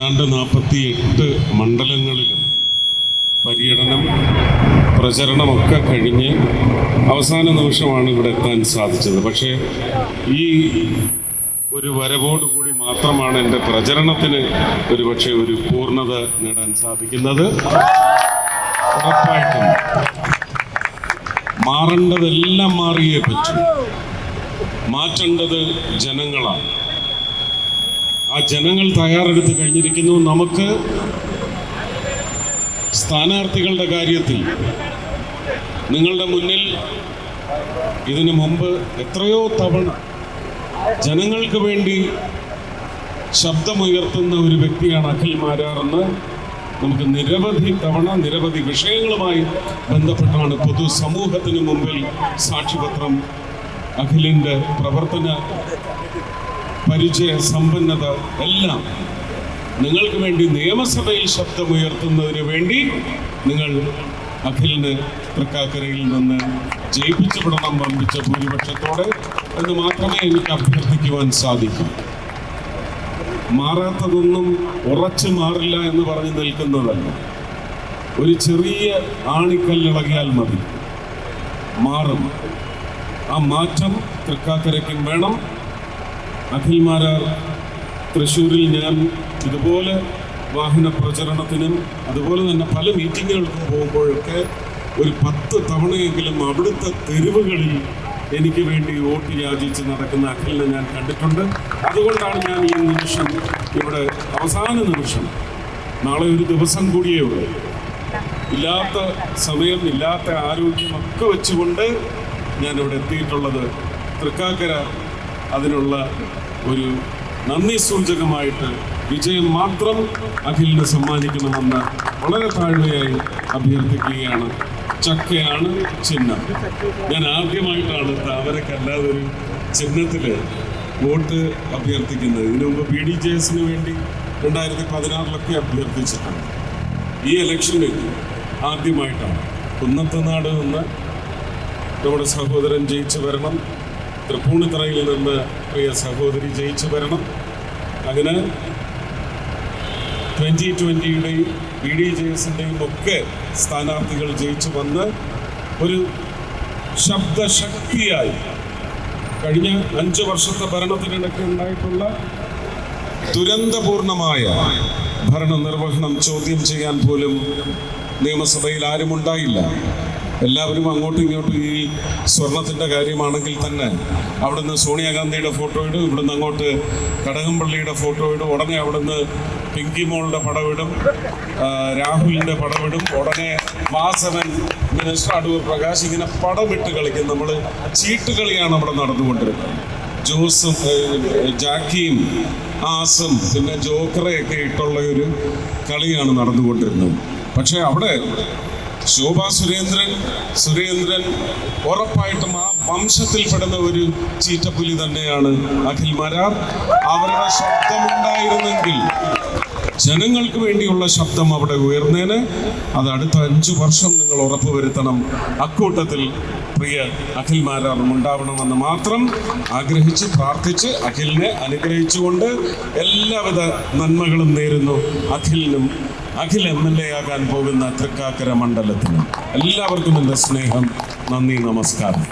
48 മണ്ഡലങ്ങളിലും പര്യടനം പ്രചരണമൊക്കെ കഴിഞ്ഞ് അവസാന നിമിഷമാണ് ഇവിടെ എത്താൻ സാധിച്ചത്. പക്ഷേ ഈ ഒരു വരവോടുകൂടി മാത്രമാണ് എൻ്റെ പ്രചരണത്തിന് ഒരുപക്ഷെ ഒരു പൂർണ്ണത നേടാൻ സാധിക്കുന്നത്. ഉറപ്പായിട്ടും മാറേണ്ടതെല്ലാം മാറിയേ പറ്റൂ. മാറ്റേണ്ടത് ജനങ്ങളാണ്. ആ ജനങ്ങൾ തയ്യാറെടുത്ത് കഴിഞ്ഞിരിക്കുന്നു. നമുക്ക് സ്ഥാനാർത്ഥികളുടെ കാര്യത്തിൽ നിങ്ങളുടെ മുന്നിൽ ഇതിനു മുമ്പ് എത്രയോ തവണ ജനങ്ങൾക്ക് വേണ്ടി ശബ്ദമുയർത്തുന്ന ഒരു വ്യക്തിയാണ് അഖിൽ മാരാറെന്ന് നമുക്ക് നിരവധി തവണ നിരവധി വിഷയങ്ങളുമായി ബന്ധപ്പെട്ടാണ് പൊതുസമൂഹത്തിന് മുമ്പിൽ സാക്ഷ്യപത്രം അഖിലിൻ്റെ പ്രവർത്തന പരിചയ സമ്പന്നത എല്ലാം നിങ്ങൾക്ക് വേണ്ടി നിയമസഭയിൽ ശബ്ദമുയർത്തുന്നതിന് വേണ്ടി നിങ്ങൾ അഖിലിന് തൃക്കാക്കരയിൽ നിന്ന് ജയിപ്പിച്ചു വിടണം വമ്പിച്ച ഭൂരിപക്ഷത്തോടെ എന്ന് മാത്രമേ എനിക്ക് അഭ്യർത്ഥിക്കുവാൻ സാധിക്കൂ. മാറാത്തതൊന്നും ഉറച്ചു മാറില്ല എന്ന് പറഞ്ഞ് നിൽക്കുന്നതല്ല. ഒരു ചെറിയ ആണിക്കല്ലിളകിയാൽ മതി, മാറും. ആ മാറ്റം തൃക്കാക്കരയ്ക്കും വേണം. അഖിൽ മാരാർ തൃശ്ശൂരിൽ ഞാൻ ഇതുപോലെ വാഹന പ്രചരണത്തിനും അതുപോലെ തന്നെ പല മീറ്റിങ്ങുകൾക്കും പോകുമ്പോഴൊക്കെ ഒരു 10 തവണയെങ്കിലും അവിടുത്തെ തെരുവുകളിൽ എനിക്ക് വേണ്ടി വോട്ട് യാചിച്ച് നടക്കുന്ന അഖിലിനെ ഞാൻ കണ്ടിട്ടുണ്ട്. അതുകൊണ്ടാണ് ഞാൻ ഈ നിമിഷം ഇവിടെ അവസാന നിമിഷം, നാളെ ഒരു ദിവസം കൂടിയേ ഉള്ളൂ, ഇല്ലാത്ത സമയം ഇല്ലാത്ത ആരോഗ്യമൊക്കെ വെച്ചുകൊണ്ട് ഞാനിവിടെ എത്തിയിട്ടുള്ളത്. തൃക്കാക്കര അതിനുള്ള ഒരു നന്ദി സൂചകമായിട്ട് വിജയം മാത്രം അഖിലിന് സമ്മാനിക്കണമെന്ന് വളരെ താഴ്മയായി അഭ്യർത്ഥിക്കുകയാണ്. ചക്കയാണ് ചിഹ്നം. ഞാൻ ആദ്യമായിട്ടാണ് താമരക്കല്ലാതെ ഒരു ചിഹ്നത്തിൽ വോട്ട് അഭ്യർത്ഥിക്കുന്നത്. ഇതിനു മുമ്പ് BDJS വേണ്ടി 2016 അഭ്യർത്ഥിച്ചിട്ടുണ്ട്. ഈ ഇലക്ഷനിൽ ആദ്യമായിട്ടാണ്. കുന്നത്തുനാട് നിന്ന് നമ്മുടെ സഹോദരൻ ജയിച്ചു വരണം, തൃപ്പൂണിത്തറയിൽ നിന്ന് പ്രിയ സഹോദരി ജയിച്ചു വരണം. അങ്ങനെ 2020-യുടെയും BDJS-ൻ്റെയും ഒക്കെ സ്ഥാനാർത്ഥികൾ ജയിച്ചു വന്ന് ഒരു ശബ്ദശക്തിയായി കഴിഞ്ഞ 5 വർഷത്തെ ഭരണത്തിനിടയ്ക്ക് ഉണ്ടായിട്ടുള്ള ദുരന്തപൂർണമായ ഭരണനിർവഹണം ചോദ്യം ചെയ്യാൻ പോലും നിയമസഭയിൽ ആരുമുണ്ടായില്ല. എല്ലാവരും അങ്ങോട്ടും ഇങ്ങോട്ടും ഈ സ്വർണത്തിൻ്റെ കാര്യമാണെങ്കിൽ തന്നെ അവിടുന്ന് സോണിയാഗാന്ധിയുടെ ഫോട്ടോ ഇടും, ഇവിടുന്ന് അങ്ങോട്ട് കടകംപള്ളിയുടെ ഫോട്ടോ ഇടും, ഉടനെ അവിടുന്ന് പിങ്കി മോളുടെ പടവിടും, രാഹുലിൻ്റെ പടവിടും, ഉടനെ വാസവൻ മിനിസ്റ്റർ അടൂർ പ്രകാശ്, ഇങ്ങനെ പടമിട്ട് കളിക്കും. നമ്മൾ ചീട്ടുകളിയാണ് അവിടെ നടന്നുകൊണ്ടിരുന്നത്. ജോസും ജാക്കിയും ആസും പിന്നെ ജോക്കറയൊക്കെ ഇട്ടുള്ള ഒരു കളിയാണ് നടന്നുകൊണ്ടിരുന്നത്. പക്ഷേ അവിടെ ശോഭാ സുരേന്ദ്രൻ ഉറപ്പായിട്ടും ആ വംശത്തിൽപ്പെടുന്ന ഒരു ചീറ്റപ്പുലി തന്നെയാണ് അഖിൽ മാരാർ. അവരുടെ ശബ്ദമുണ്ടായിരുന്നെങ്കിൽ, ജനങ്ങൾക്ക് വേണ്ടിയുള്ള ശബ്ദം അവിടെ ഉയർന്നേന്. അത് അടുത്ത 5 വർഷം നിങ്ങൾ ഉറപ്പുവരുത്തണം. അക്കൂട്ടത്തിൽ പ്രിയ അഖിൽ മാരാറും ഉണ്ടാവണമെന്ന് മാത്രം ആഗ്രഹിച്ച് പ്രാർത്ഥിച്ച് അഖിലിനെ അനുഗ്രഹിച്ചുകൊണ്ട് എല്ലാവിധ നന്മകളും നേരുന്നു അഖിലിനും അഖിൽ MLA ആകാൻ പോകുന്ന തൃക്കാക്കര മണ്ഡലത്തിനും. എല്ലാവർക്കും എൻ്റെ സ്നേഹം, നന്ദി, നമസ്കാരം.